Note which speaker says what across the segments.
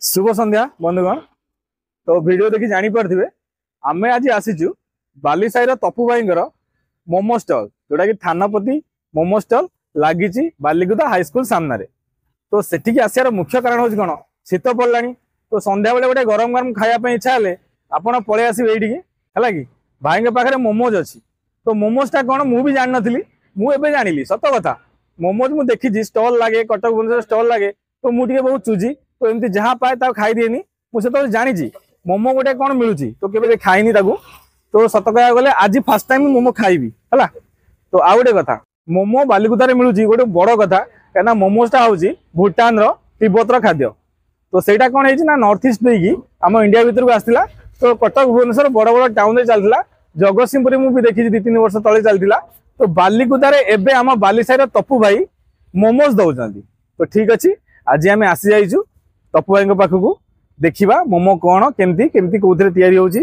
Speaker 1: शुभ संध्या बंधुगण। तो वीडियो देखि जानी पार्थिबे आमे आज आसीचु बालीसाईर तपु भाईंकर मोमो स्टॉल जोटा कि थानापति मोमो स्टॉल लागिची बालीकुदा हाई स्कूल सामने रे। तो सेठी आसियार मुख्य कारण होछि कोन शीत पड़लानी तो संध्या बेले गोटे गरम गरम खाया पे इच्छा हेले आपण पळे आसीबे एठी हला कि भाईंगे पाखरे मोमोज अछि। तो मोमोज ता कोन मु भी जान नथिली मु एबे जानिली सत कथा। मोमोज मु देखिची स्टॉल लागे कटक भुवनेश्वर स्टॉल लागे तो मु टिके बहुत चुजी तो एमती जहाँ पाए ता खाई दिएनी मुझे तो जानी मोमो गोटे कौन मिलूची तो केबे खाइनी ताकू। तो सत कह गले आज फास्ट टाइम मोमो खाइबी हला। तो आ गोटे कथा मोमो बालीकुदारे मिलूची गोटे बड़ कथा कहना मोमोसटा होची भूटान रो तिब्बत खाद्य। तो सेटा कौन है ना नॉर्थ ईस्ट देकी आम इंडिया भीतर को आसला। तो कटक भुवनेश्वर बड़ बड़ टाउन रे चलता जगतसिंहपुर मु भी देखी 2-3 वर्ष तले चलता। तो बालीकुदारे एबे आम बालीसाईर तपु भाई मोमोज दौरान। तो ठीक अच्छे आज आम आसी जाइचु तपु भाई पाखक देखा मोमो कौन केमती केमती कौन तैयारी होची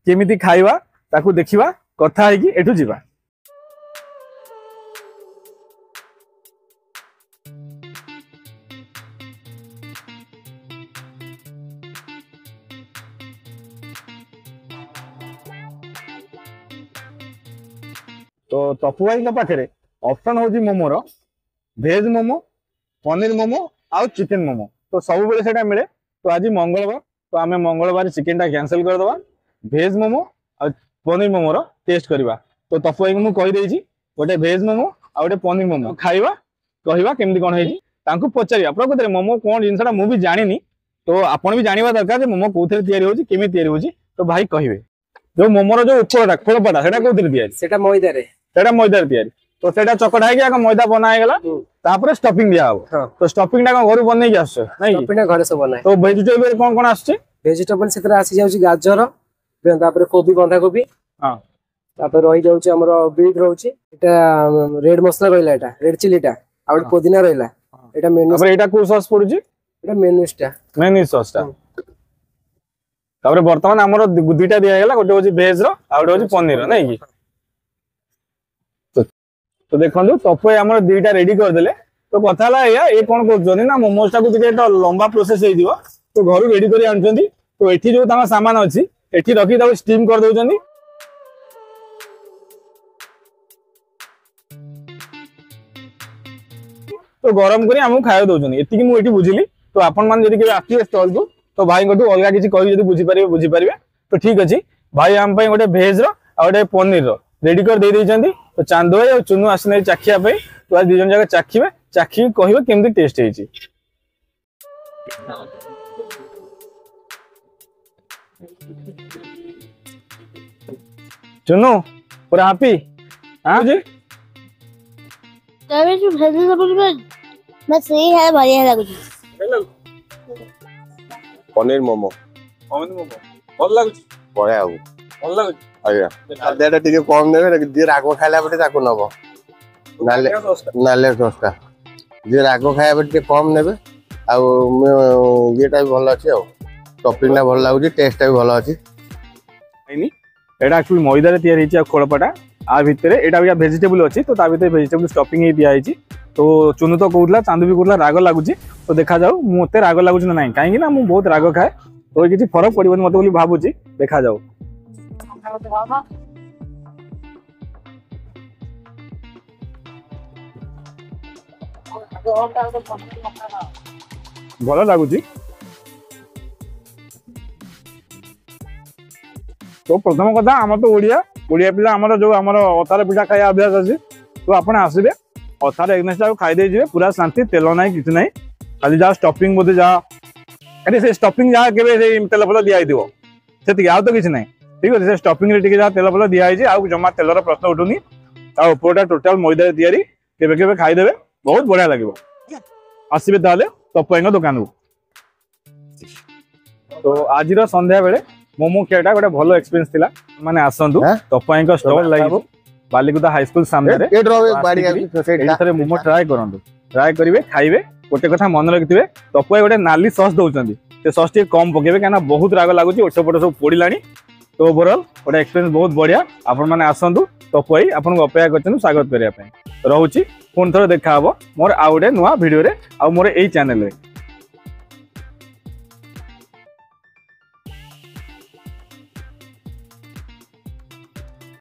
Speaker 1: केमिति खाइबा ताकू देखिबा कथा है कि एठू जीवा। तो तपु भाई पाखे ऑप्शन होची मोमोर भेज मोमो पनीर मोमो आउ चिकेन मोमो। तो सब बेले सेटा मिले। तो आज मंगलवार तो आम मंगलवार चिकेन टा कैंसिल करदवा भेज मोमो और पनीर मोमोर टेस्ट करवा। तो तपु भाई को मुझे गोटे भेज मोमो आ गोटे पनीर मोमो खाइबा कहवा केमती कौन है पचार प्रकृत मोमो कौन जिनसा मुझे जानी। तो आपड़ भी जानवा दरकार मोमो कौन केमी तैयारी तो भाई कहे जो मोमोर जो उपरटा खोलपाटा से कौन मैदार तैयारी। तो सेटा चकटा है कि मैदा बनागला तापर स्टफिंग दिया हो। तो स्टफिंग टा घर बन के आस
Speaker 2: घरे सब बनाए।
Speaker 1: तो वेजिटेबल कौन कौन आछे
Speaker 2: वेजिटेबल से आसी जाउची गाजर तापर कोबी बंधा कोबी
Speaker 1: हां
Speaker 2: तापर रही जाउची हमरो बीट रहउची एटा रेड मसाला रहला एटा रेड चिलीटा आ पुदीना रहला एटा मेनू
Speaker 1: तापर एटा को सॉस पड़ुची
Speaker 2: एटा मेनू सॉस टा।
Speaker 1: तापर वर्तमान हमरो दुईटा दिया गेला गोटे होची वेज रो आ गोटे होची पनीर रो नै कि। तो देखो तपु आम दुईटा रेडी करदे। तो कथा ये कौन कर ना मोमोज टाक लंबा प्रोसेस हो तो घर रेडी कर आनुंट। तो ये जो सामान अच्छी ये रखी स्टीम कर दौरान। तो गरम कर आमको खाया दौरान ये मुझे बुझिली। तो आपण मैंने आसवे स्टल को तो भाई अलग किसी कह बुझीपारे बुझीपारे। तो ठीक अच्छे भाई आम गोटे भेज रोटे पनीर रेडी कर दे। तो चांद भाई और चुनू आसने चाखिया तो आज 2 जन जाक चाखिबे चाखी कहबे केमती टेस्ट है। चुनू पूरा हैप्पी हां जी
Speaker 3: तबे जो वेजिटेबल में सही है बढ़िया लागुची
Speaker 4: पनीर मोमो
Speaker 1: भल लागुची
Speaker 4: बढ़िया हो
Speaker 1: भल लागुची
Speaker 4: आज्ञा खाद्यटा टिके कम नेबे जे राग खाइला बटे ताको नबो नाले सस्ता जे राग खाइला बटे कम नेबे आ येटा भी भल अछि आ टॉपिंग ना भल लागुची टेस्ट भी भल अछि।
Speaker 1: आइनी एटा एक्चुअली मैदा रे तैयार हिची आ खोलपाटा आ भितरे एटा भी वेजिटेबल अछि। तो ता भितरे वेजिटेबल स्टफिंग ही दिया हिची। तो चुनु तो कहउतला चांदू भी कहउतला राग लागुची। तो देखा जाऊ मते राग लागुची ना नहीं काहे कि ना मु बहुत राग खाए तो किछि फरक पड़िबन मते बोली भाबुची देखा जाऊ। भल लगुच। तो प्रथम कथा आम तो ओडिया पिला आमर जो आमर अथार पिठा खाया अभ्यास अच्छी। तो आप आसबे अथार एग्नेस खाईदे पूरा शांति तेल ना कि ना खाली जहाँ स्टफिंग बोधे जहाँ अरे से स्टफिंग जहाँ के तेल फल दिखाई से आउ तो किसी ना ठीक अच्छे से स्टफिंग जहाँ तेल फल दिखाई आउ जमा तेलर प्रश्न उठुनी उपरटा टोटाल मैदा तैयारी केबे खाईदे बहुत बढ़िया लगे। आसबे तपु भाई दुकान को। तो आज संध्या बेले मोमो खियाटा गोटे भल एक्सपीरियंस थिला माने आसंतु तपई को स्टॉल लागि बालीकुदा हाई स्कूल सामने रे एथरे मोमो ट्राई करंतु ट्राई करिवे खाइबे गोटे कथा मन रखिथिबे तपई गोटे नाली सॉस दउचंदी से सॉस टी कम पकेबे काना बहुत राग लागुची ओठपट सब पोड़िलानी तो ओवरऑल गोटे एक्सपीरियंस बहुत बढ़िया आपण माने आसंतु तपई आपन को अपेक्षा करछन स्वागत करिया पय रहउची पुन थोर देखा हबो मोर आ गोटे नुवा वीडियो रे आ मोर एई चैनल रे।